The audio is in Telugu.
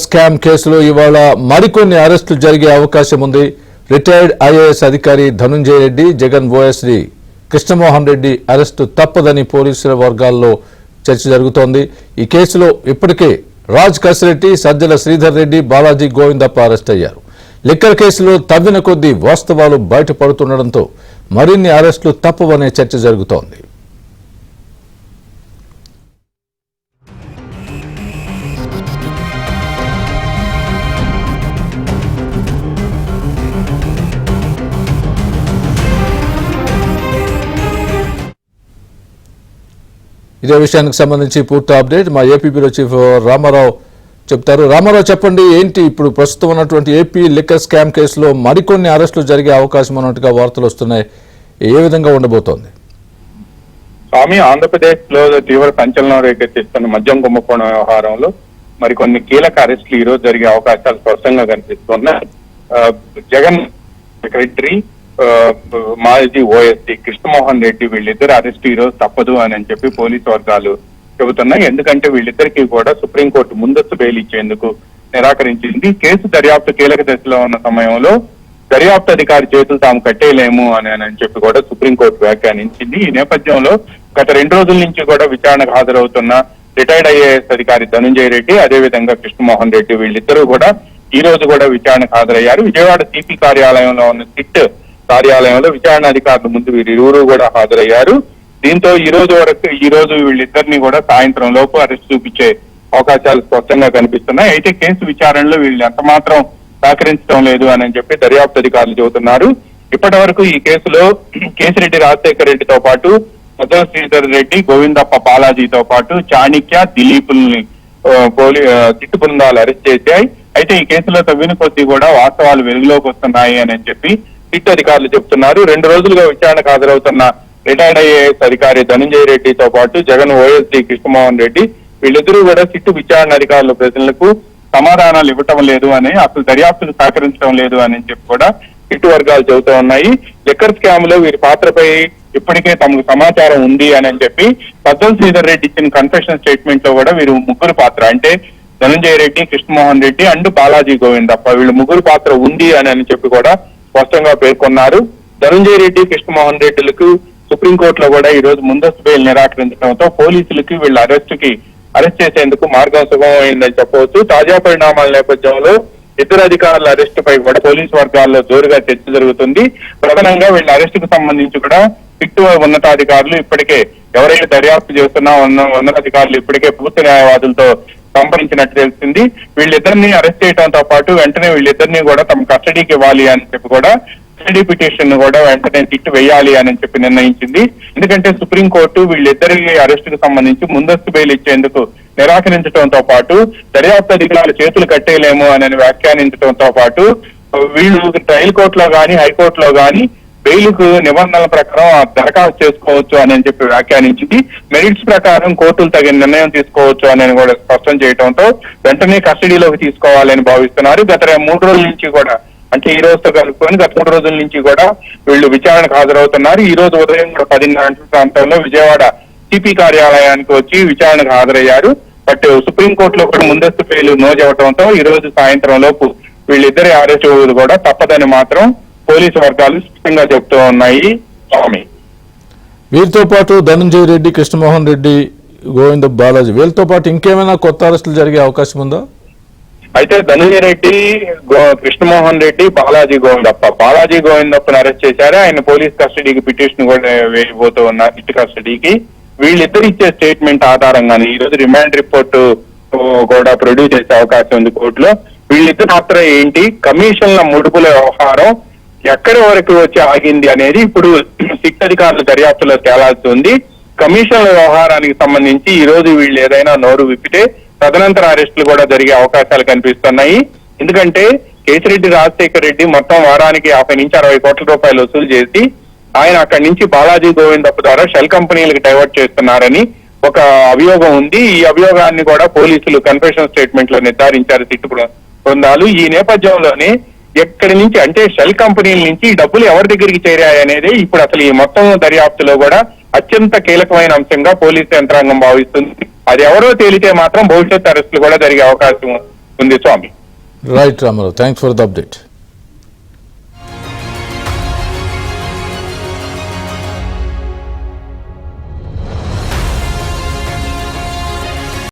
స్కామ్ కేసులో ఇవాళ మరికొన్ని అరెస్టులు జరిగే అవకాశం ఉంది. రిటైర్డ్ ఐఏఎస్ అధికారి ధనుంజయ రెడ్డి, జగన్ ఓఎస్డీ కృష్ణమోహన్ రెడ్డి అరెస్టు తప్పదని పోలీసుల వర్గాల్లో చర్చ జరుగుతోంది. ఈ కేసులో ఇప్పటికే రాజ్ కసిరెడ్డి, సజ్జల శ్రీధర్ రెడ్డి, బాలాజీ గోవిందప్ప అరెస్ట్ అయ్యారు. లిక్కర్ కేసులో తవ్విన కొద్దీ వాస్తవాలు బయటపడుతుండటంతో మరిన్ని అరెస్టులు తప్పవనే చర్చ జరుగుతోంది. ఇదే విషయానికి సంబంధించి పూర్తి అప్డేట్ మా ఏపీ బ్యూరో చీఫ్ రామారావు చెప్తారు. రామారావు, చెప్పండి, ఏంటి ఇప్పుడు ప్రస్తుతం ఉన్నటువంటి ఏపీ లిక్కర్ స్కామ్ కేసులో మరికొన్ని అరెస్టులు జరిగే అవకాశం ఉన్నట్టుగా వార్తలు వస్తున్నాయి. ఏ విధంగా ఉండబోతోంది? స్వామి, ఆంధ్రప్రదేశ్ లో తీవ్ర సంచలనం రేకెత్తిస్తున్న మద్యం కుంభకోణం వ్యవహారంలో మరికొన్ని కీలక అరెస్టులు ఈ రోజు జరిగే అవకాశాలు స్పష్టంగా కనిపిస్తున్నాయి. జగన్ సెక్రటరీ, మాజీ ఓఎస్డీ కృష్ణమోహన్ రెడ్డి వీళ్ళిద్దరు అరెస్ట్ ఈ రోజు తప్పదు అని చెప్పి పోలీసు వర్గాలు చెబుతున్నాయి. ఎందుకంటే వీళ్ళిద్దరికీ కూడా సుప్రీంకోర్టు ముందస్తు బెయిల్ ఇచ్చేందుకు నిరాకరించింది. కేసు దర్యాప్తు కీలక దశలో ఉన్న సమయంలో దర్యాప్తు అధికారి చేతులు తాము కట్టేయలేము అని చెప్పి కూడా సుప్రీంకోర్టు వ్యాఖ్యానించింది. ఈ నేపథ్యంలో గత 2 రోజుల నుంచి కూడా విచారణకు హాజరవుతున్న రిటైర్డ్ ఐఏఎస్ అధికారి ధనుంజయ రెడ్డి, అదేవిధంగా కృష్ణమోహన్ రెడ్డి వీళ్ళిద్దరూ కూడా ఈ రోజు కూడా విచారణకు హాజరయ్యారు. విజయవాడ సిపి కార్యాలయంలో ఉన్న సిట్ కార్యాలయంలో విచారణ అధికారుల ముందు వీరిరువురు కూడా హాజరయ్యారు. దీంతో ఈ రోజు వీళ్ళిద్దరిని కూడా సాయంత్రం లోపు అరెస్ట్ చూపించే అవకాశాలు స్పష్టంగా కనిపిస్తున్నాయి. అయితే కేసు విచారణలో వీళ్ళు ఎంత మాత్రం సహకరించడం లేదు అని చెప్పి దర్యాప్తు అధికారులు చెబుతున్నారు. ఇప్పటి వరకు ఈ కేసులో కేసిరెడ్డి రాజశేఖర రెడ్డితో పాటు సజ్జల శ్రీధర్ రెడ్డి, గోవిందప్ప, బాలాజీతో పాటు చాణిక్య, దిలీపుల్ని సిట్టు బృందాలు అరెస్ట్ చేశాయి. అయితే ఈ కేసులో తవ్విన కొద్దీ కూడా వాస్తవాలు వెలుగులోకి వస్తున్నాయి అని చెప్పి సిట్ అధికారులు చెబుతున్నారు. 2 రోజులుగా విచారణకు హాజరవుతున్న రిటైర్డ్ ఐఏఎస్ అధికారి ధనుంజయ రెడ్డితో పాటు జగన్ ఓఎస్డీ కృష్ణమోహన్ రెడ్డి వీళ్ళిద్దరూ కూడా సిట్టు విచారణ అధికారుల ప్రశ్నలకు సమాధానాలు ఇవ్వటం లేదు అని, అసలు దర్యాప్తుకు సహకరించడం లేదు అని చెప్పి కూడా సిట్టు వర్గాలు చెబుతూ ఉన్నాయి. లిక్కర్ స్కామ్ లో వీరి పాత్రపై ఇప్పటికే తమకు సమాచారం ఉంది అని చెప్పి సజ్జల శ్రీధర్ రెడ్డి ఇచ్చిన కన్ఫెషన్ స్టేట్మెంట్ లో కూడా వీరు ముగ్గురు పాత్ర, అంటే ధనుంజయ రెడ్డి, కృష్ణమోహన్ రెడ్డి అండ్ బాలాజీ గోవిందప్ప వీళ్ళు ముగ్గురు పాత్ర ఉంది అని చెప్పి కూడా స్పష్టంగా పేర్కొన్నారు. ధనుంజయ రెడ్డి, కృష్ణమోహన్ రెడ్డిలకు సుప్రీంకోర్టులో కూడా ఈ రోజు ముందస్తు బెయిల్ నిరాకరించడంతో పోలీసులకి వీళ్ళ అరెస్ట్ చేసేందుకు మార్గం సుగమమైందని చెప్పవచ్చు. తాజా పరిణామాల నేపథ్యంలో ఇద్దరు అధికారుల అరెస్టుపై కూడా పోలీసు వర్గాల్లో జోరుగా చర్చ జరుగుతుంది. ప్రధానంగా వీళ్ళ అరెస్టుకు సంబంధించి కూడా సిట్టు ఉన్నతాధికారులు ఇప్పటికే ఎవరైతే దర్యాప్తు చేస్తున్నా ఉన్నతాధికారులు ఇప్పటికే పూర్తి న్యాయవాదులతో సంప్రదించినట్టు తెలిసింది. వీళ్ళిద్దరిని అరెస్ట్ చేయడంతో పాటు వెంటనే వీళ్ళిద్దరిని కూడా తమ కస్టడీకి ఇవ్వాలి అని చెప్పి కూడా కస్టడీ పిటిషన్ కూడా వెంటనే సిట్టు వేయాలి అని చెప్పి నిర్ణయించింది. ఎందుకంటే సుప్రీంకోర్టు వీళ్ళిద్దరి అరెస్టుకు సంబంధించి ముందస్తు బెయిల్ ఇచ్చేందుకు నిరాకరించడంతో పాటు దర్యాప్తు అధికారులు చేతులు కట్టేయలేము అని వ్యాఖ్యానించడంతో పాటు వీళ్ళు ట్రయల్ కోర్టులో గాని హైకోర్టులో గాని బెయిల్కు నిబంధనల ప్రకారం దరఖాస్తు చేసుకోవచ్చు అని చెప్పి వ్యాఖ్యానించింది. మెరిట్స్ ప్రకారం కోర్టులు తగిన నిర్ణయం తీసుకోవచ్చు అని కూడా స్పష్టం చేయడంతో వెంటనే కస్టడీలోకి తీసుకోవాలని భావిస్తున్నారు. గత 3 రోజుల నుంచి కూడా, అంటే ఈ రోజుతో కలుపుకొని గత 3 రోజుల నుంచి కూడా వీళ్ళు విచారణకు హాజరవుతున్నారు. ఈ రోజు ఉదయం కూడా 10:30 గంటల ప్రాంతంలో విజయవాడ సిపి కార్యాలయానికి వచ్చి విచారణకు హాజరయ్యారు. బట్ సుప్రీంకోర్టులో కూడా ముందస్తు బెయిల్ నోజవడంతో ఈ రోజు సాయంత్రం లోపు వీళ్ళిద్దరి అరెస్ట్ కూడా తప్పదని మాత్రం పోలీసు వర్గాలు స్పష్టంగా చెబుతూ ఉన్నాయి. స్వామి, వీరితో పాటు ధనుంజయ రెడ్డి, కృష్ణమోహన్ రెడ్డి, గోవింద, బాలాజీ వీళ్ళతో పాటు ఇంకేమైనా కొత్త అరెస్టులు జరిగే అవకాశం ఉందా? అయితే ధనుంజయ రెడ్డి, కృష్ణమోహన్ రెడ్డి, బాలాజీ గోవిందప్పను అరెస్ట్ చేశారు. ఆయన పోలీస్ కస్టడీకి పిటిషన్ కూడా వేయబోతూ ఉన్నారు సిట్ కస్టడీకి. వీళ్ళిద్దరు ఇచ్చే స్టేట్మెంట్ ఆధారంగానే ఈ రోజు రిమాండ్ రిపోర్టు కూడా ప్రొడ్యూస్ చేసే అవకాశం ఉంది కోర్టులో. వీళ్ళిద్దరు మాత్రం ఏంటి, కమిషన్ల ముడుపుల వ్యవహారం ఎక్కడి వరకు వచ్చి ఆగింది అనేది ఇప్పుడు సిట్ అధికారుల దర్యాప్తులో తేలాల్సి ఉంది. కమిషన్ల వ్యవహారానికి సంబంధించి ఈ రోజు వీళ్ళు ఏదైనా నోరు విప్పితే తదనంతర అరెస్టులు కూడా జరిగే అవకాశాలు కనిపిస్తున్నాయి. ఎందుకంటే కేసిరెడ్డి రాజశేఖర రెడ్డి మొత్తం వారానికి 50 నుంచి 60 కోట్ల రూపాయలు వసూలు చేసి ఆయన అక్కడి నుంచి బాలాజీ గోవిందప్ప ద్వారా షెల్ కంపెనీలకు డైవర్ట్ చేస్తున్నారని ఒక అభియోగం ఉంది. ఈ అభియోగాన్ని కూడా పోలీసులు కన్ఫెషన్ స్టేట్మెంట్ లో నిర్ధారించారు సిట్టు బృందాలు. ఈ నేపథ్యంలోనే ఎక్కడి నుంచి, అంటే షెల్ కంపెనీల నుంచి డబ్బులు ఎవరి దగ్గరికి చేరాయి అనేది ఇప్పుడు అసలు ఈ మొత్తం దర్యాప్తులో కూడా అత్యంత కీలకమైన అంశంగా పోలీసు యంత్రాంగం భావిస్తుంది. అది ఎవరో తేలితే మాత్రం భవిష్యత్ అరెస్టులు కూడా జరిగే అవకాశం ఉంది స్వామి. Right Ramarao, thanks for the update.